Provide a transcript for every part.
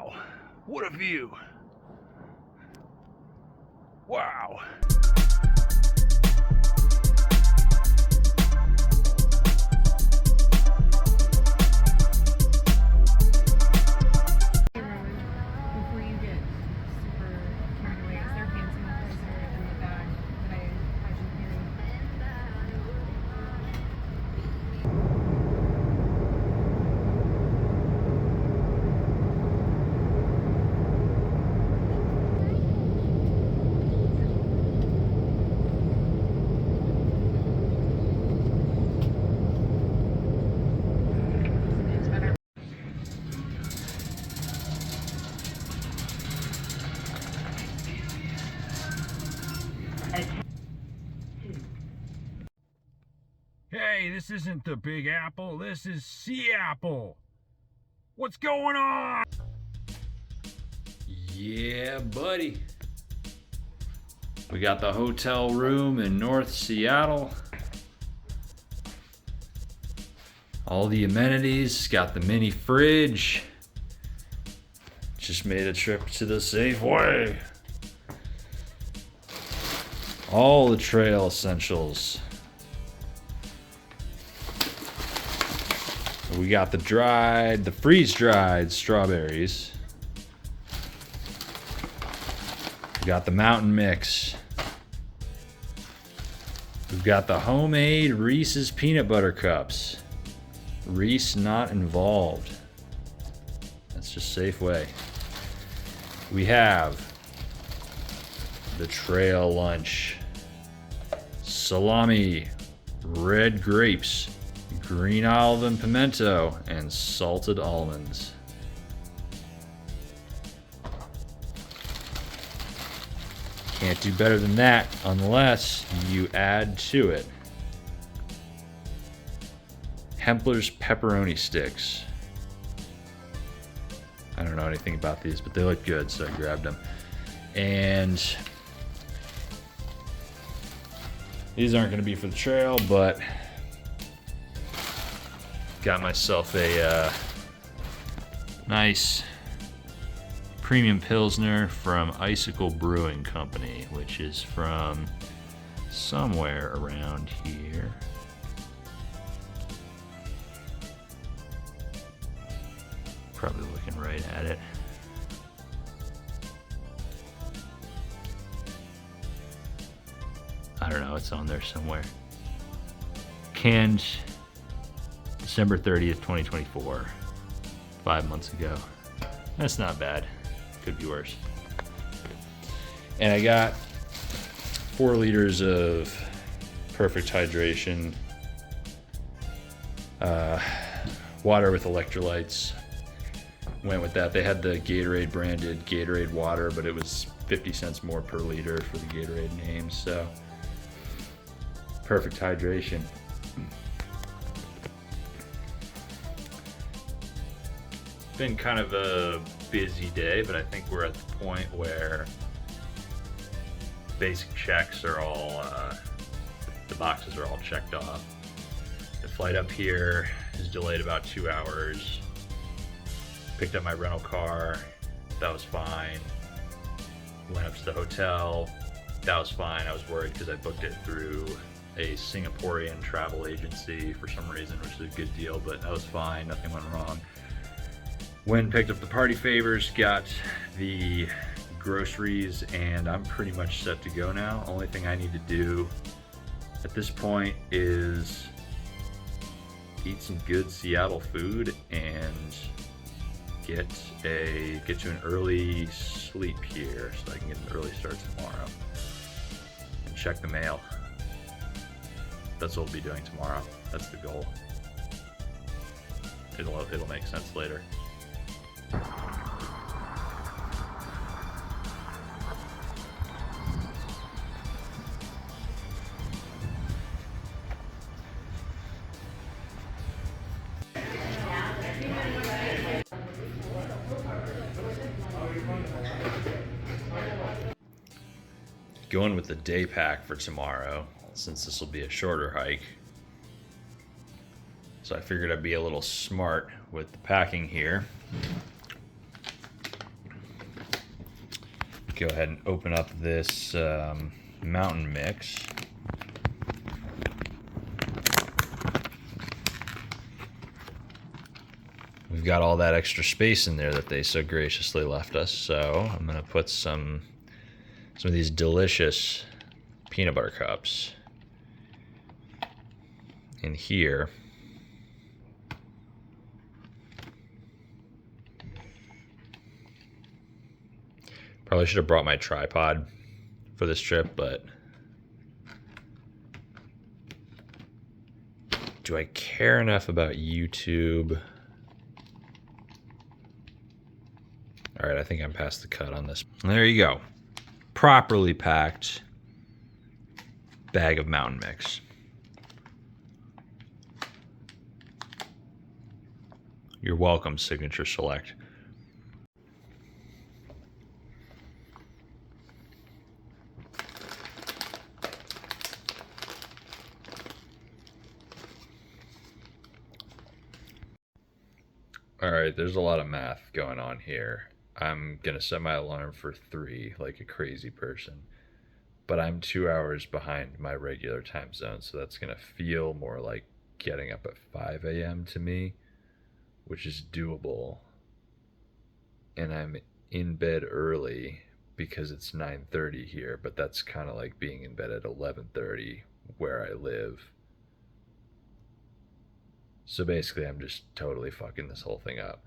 Wow, what a view. Wow. Before you get super carried away, is there hand sanitizer in the bag that I should carry? It's better. Hey, this isn't the Big Apple, this is Seattle. What's going on? Yeah, buddy. We got the hotel room in North Seattle. All the amenities, got the mini fridge. Just made a trip to the Safeway. All the trail essentials. We got the freeze-dried strawberries. We got the mountain mix. We've got the homemade Reese's peanut butter cups. Reese not involved. That's just Safeway. We have the trail lunch. Salami, red grapes, green olive and pimento, and salted almonds. Can't do better than that unless you add to it Hempler's pepperoni sticks. I don't know anything about these, but they look good, so I grabbed them. And these aren't going to be for the trail, but got myself a nice premium Pilsner from Icicle Brewing Company, which is from somewhere around here. Probably looking right at it. I don't know, it's on there somewhere. Canned December 30th, 2024. 5 months ago. That's not bad. Could be worse. And I got 4 liters of perfect hydration. Water with electrolytes. Went with that. They had the Gatorade branded Gatorade water, but it was 50 cents more per liter for the Gatorade name, so perfect hydration. Been kind of a busy day, but I think we're at the point where basic checks are all, the boxes are all checked off. The flight up here is delayed about 2 hours. Picked up my rental car, that was fine. Went up to the hotel, that was fine. I was worried because I booked it through a Singaporean travel agency for some reason, which is a good deal, but that was fine, nothing went wrong. Went and picked up the party favors, got the groceries, and I'm pretty much set to go now. Only thing I need to do at this point is eat some good Seattle food and get to an early sleep here so I can get an early start tomorrow and check the mail. That's what we'll be doing tomorrow. That's the goal. It'll make sense later. Going with the day pack for tomorrow, since this will be a shorter hike. So I figured I'd be a little smart with the packing here. go ahead and open up this mountain mix. We've got all that extra space in there that they so graciously left us, so I'm gonna put some of these delicious peanut butter cups in here. Probably should have brought my tripod for this trip, but do I care enough about YouTube? All right, I think I'm past the cut on this. There you go. Properly packed bag of mountain mix. You're welcome, Signature Select. All right, there's a lot of math going on here. I'm gonna set my alarm for 3 like a crazy person, but I'm 2 hours behind my regular time zone, so that's gonna feel more like getting up at 5 a.m. to me, which is doable. And I'm in bed early because it's 9:30 here, but that's kind of like being in bed at 11:30 where I live. So basically, I'm just totally fucking this whole thing up.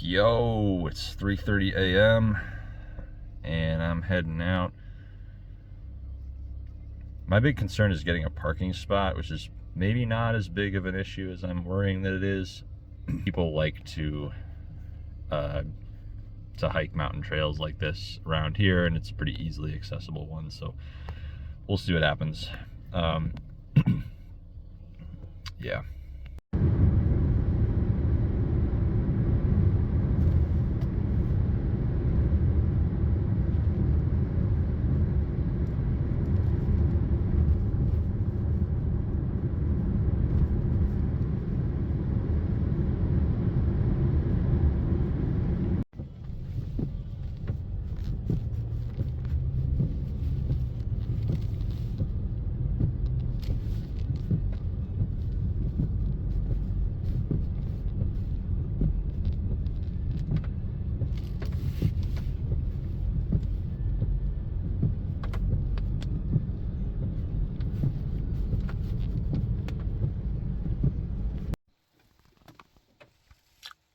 Yo, it's 3:30 a.m. and I'm heading out. My big concern is getting a parking spot, which is maybe not as big of an issue as I'm worrying that it is. People like to hike mountain trails like this around here, and it's a pretty easily accessible one, so we'll see what happens. Yeah.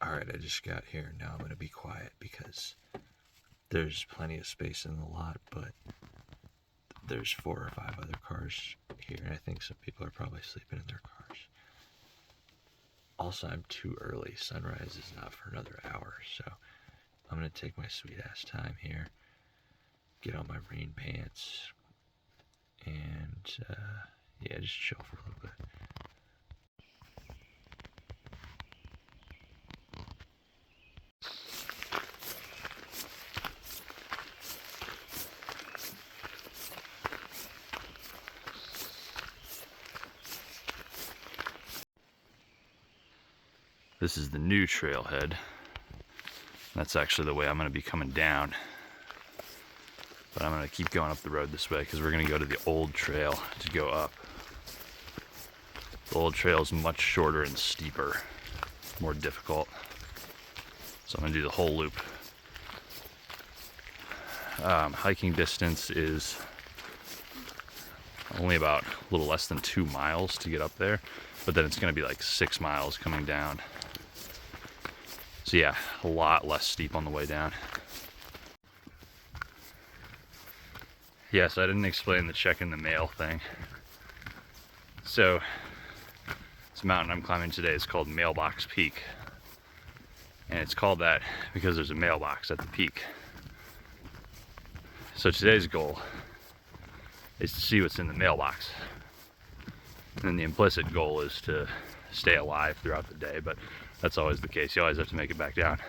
Alright, I just got here. Now I'm going to be quiet because there's plenty of space in the lot, but there's 4 or 5 other cars here, and I think some people are probably sleeping in their cars. Also, I'm too early. Sunrise is not for another hour, so I'm going to take my sweet ass time here, get on my rain pants, and yeah, just chill for a little bit. This is the new trailhead. That's actually the way I'm going to be coming down. But I'm going to keep going up the road this way because we're going to go to the old trail to go up. The old trail is much shorter and steeper, more difficult. So I'm going to do the whole loop. Hiking distance is only about a little less than 2 miles to get up there, but then it's going to be like 6 miles coming down. So yeah, a lot less steep on the way down. Yes, I didn't explain the checking the mail thing. So this mountain I'm climbing today is called Mailbox Peak. And it's called that because there's a mailbox at the peak. So today's goal is to see what's in the mailbox. And the implicit goal is to stay alive throughout the day, but that's always the case. You always have to make it back down.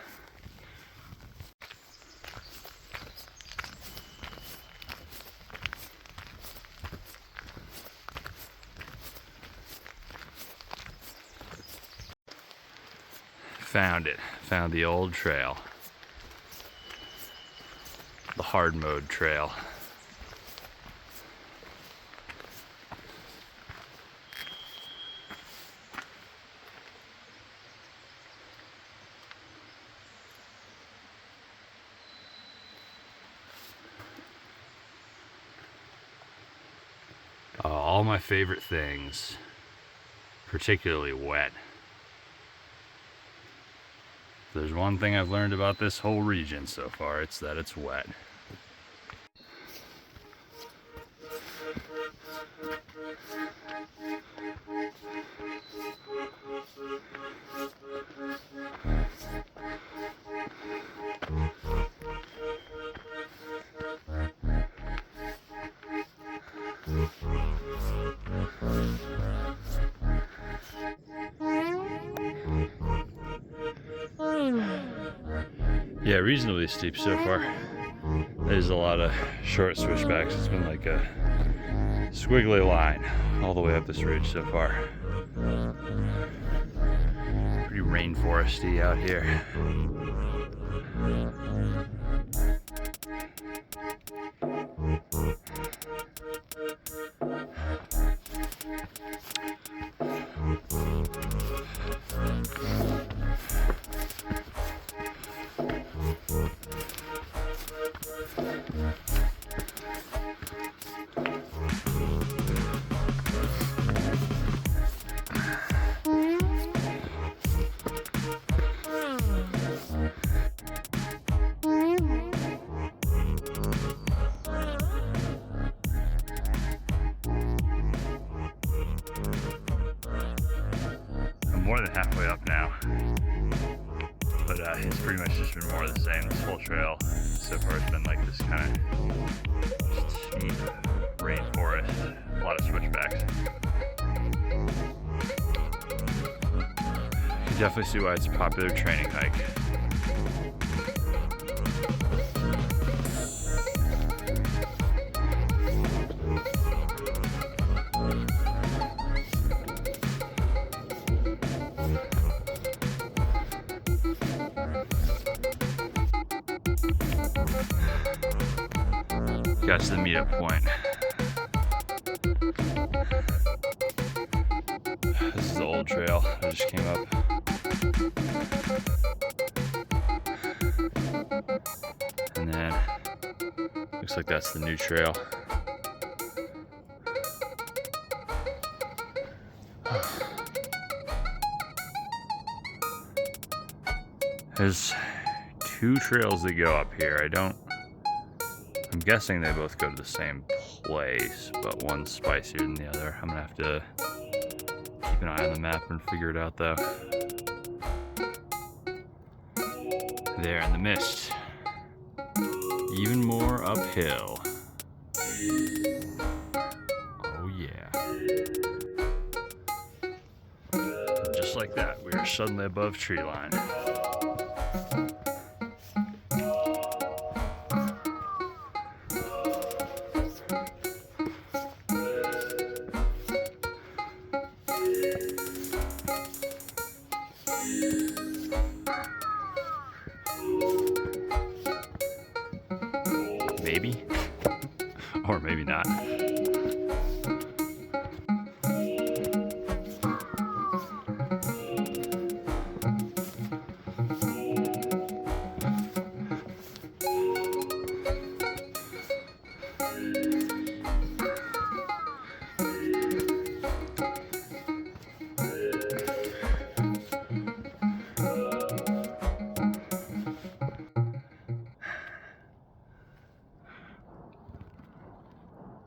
Found it. Found the old trail. The hard mode trail. All my favorite things, particularly wet. There's one thing I've learned about this whole region so far, it's that it's wet. Yeah, reasonably steep so far. There's a lot of short switchbacks. It's been like a squiggly line all the way up this ridge so far. Pretty rainforesty out here. More than halfway up now, but it's pretty much just been more of the same. This whole trail so far has been like this kind of steep rainforest, a lot of switchbacks. You can definitely see why it's a popular training hike. Got to the meetup point. This is the old trail. I just came up. And then looks like that's the new trail. There's two trails that go up here. I'm guessing they both go to the same place, but one's spicier than the other. I'm gonna have to keep an eye on the map and figure it out though. There in the mist. Even more uphill. Oh yeah. And just like that, we are suddenly above tree line. Maybe, or maybe not.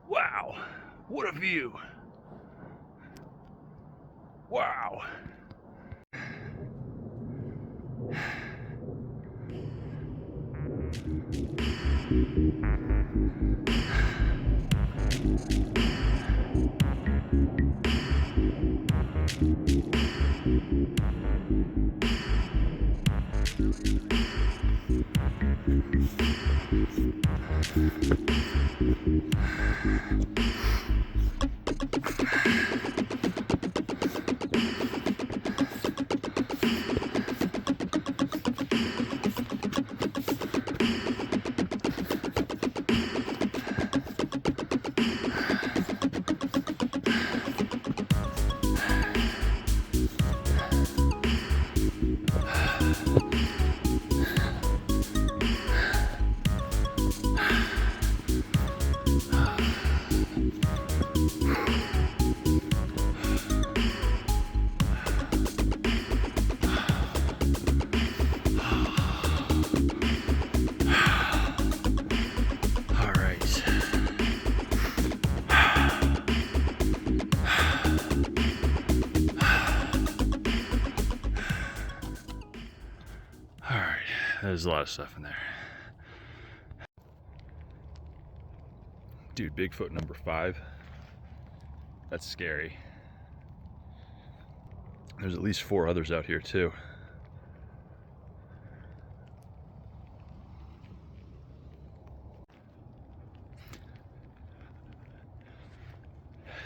Wow, what a view. Wow. There's a lot of stuff in there. Dude, Bigfoot number 5. That's scary. There's at least 4 others out here too.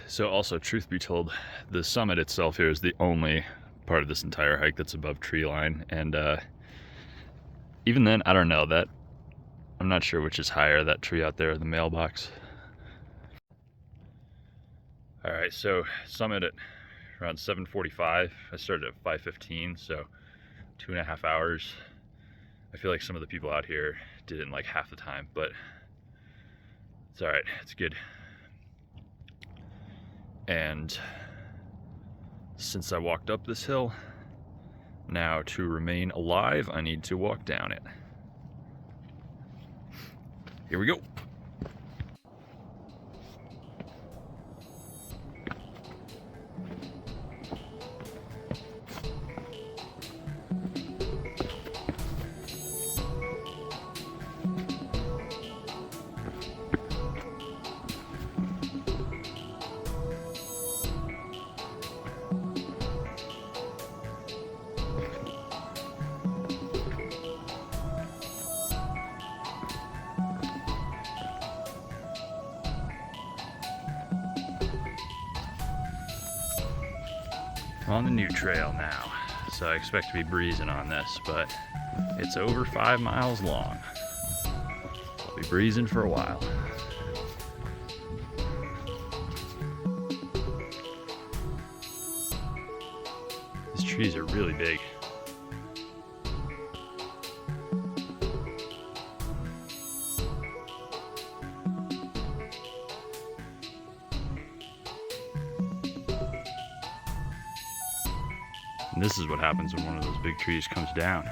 So also, truth be told, the summit itself here is the only part of this entire hike that's above tree line, and even then, I don't know, that I'm not sure which is higher, that tree out there or the mailbox. All right, so summit at around 7:45. I started at 5:15, so 2.5 hours. I feel like some of the people out here did it in like half the time, but it's all right, it's good. And since I walked up this hill, now to remain alive, I need to walk down it. Here we go. I'm on the new trail now, so I expect to be breezing on this, but it's over 5 miles long. I'll be breezing for a while. These trees are really big. And this is what happens when one of those big trees comes down.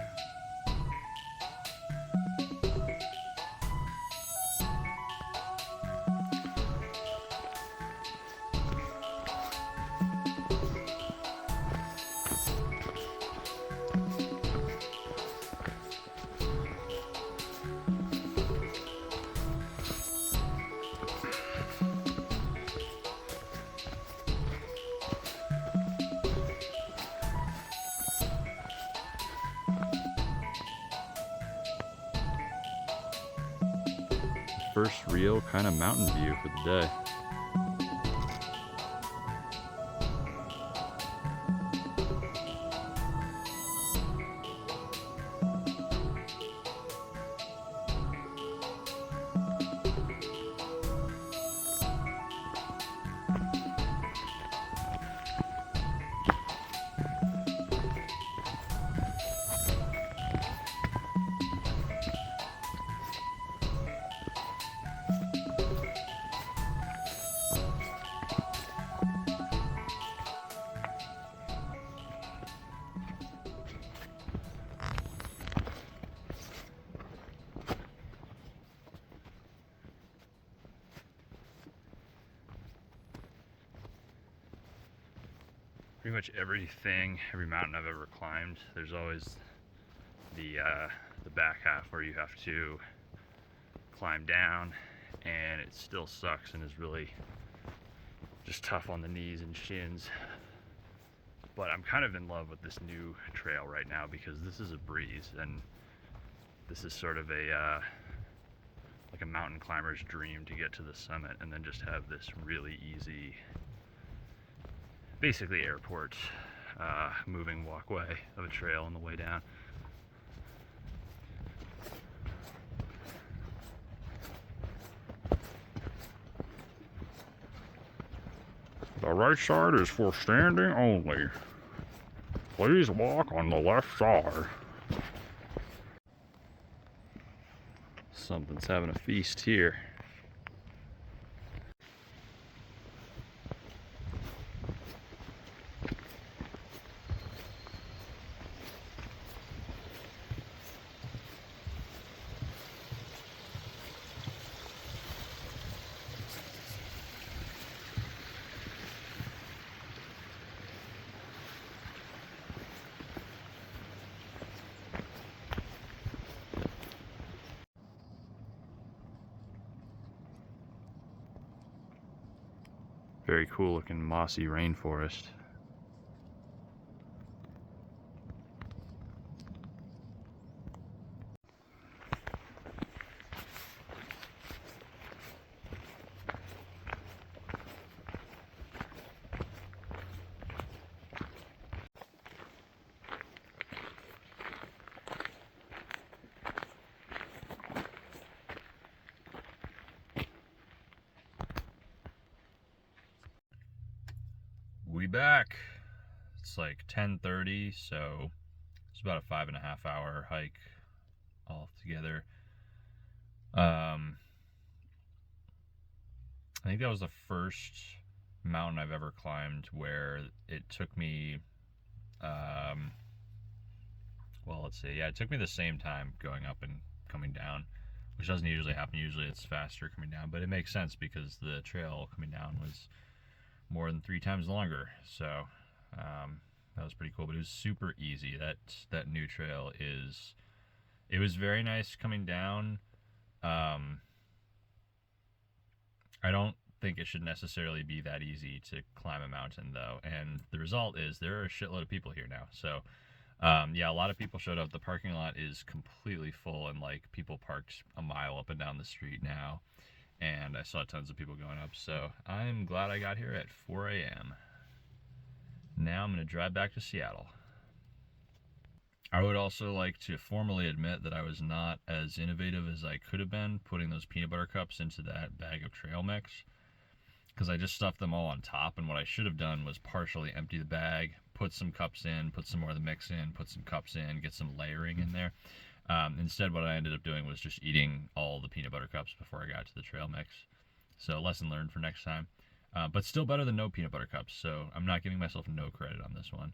First real kind of mountain view for the day. Pretty much every mountain I've ever climbed, there's always the back half where you have to climb down, and it still sucks and is really just tough on the knees and shins. But I'm kind of in love with this new trail right now because this is a breeze, and this is sort of a like a mountain climber's dream to get to the summit and then just have this really easy, basically airport moving walkway of a trail on the way down. The right side is for standing only. Please walk on the left side. Something's having a feast here. Very cool looking mossy rainforest. We back. It's like 10:30, so it's about a 5.5 hour hike all together. I think that was the first mountain I've ever climbed where it took me, well, let's see, yeah, it took me the same time going up and coming down, which doesn't usually happen. Usually it's faster coming down, but it makes sense because the trail coming down was more than 3 times longer. So that was pretty cool, but it was super easy. That new trail it was very nice coming down. I don't think it should necessarily be that easy to climb a mountain though, and the result is there are a shitload of people here now. So yeah, a lot of people showed up. The parking lot is completely full, and like people parked a mile up and down the street now, and I saw tons of people going up. So I'm glad I got here at 4 a.m. Now I'm going to drive back to Seattle. I would also like to formally admit that I was not as innovative as I could have been putting those peanut butter cups into that bag of trail mix, because I just stuffed them all on top, and what I should have done was partially empty the bag, put some cups in, put some more of the mix in, put some cups in, get some layering in there. Instead, what I ended up doing was just eating all the peanut butter cups before I got to the trail mix. So lesson learned for next time. But still better than no peanut butter cups, so I'm not giving myself no credit on this one.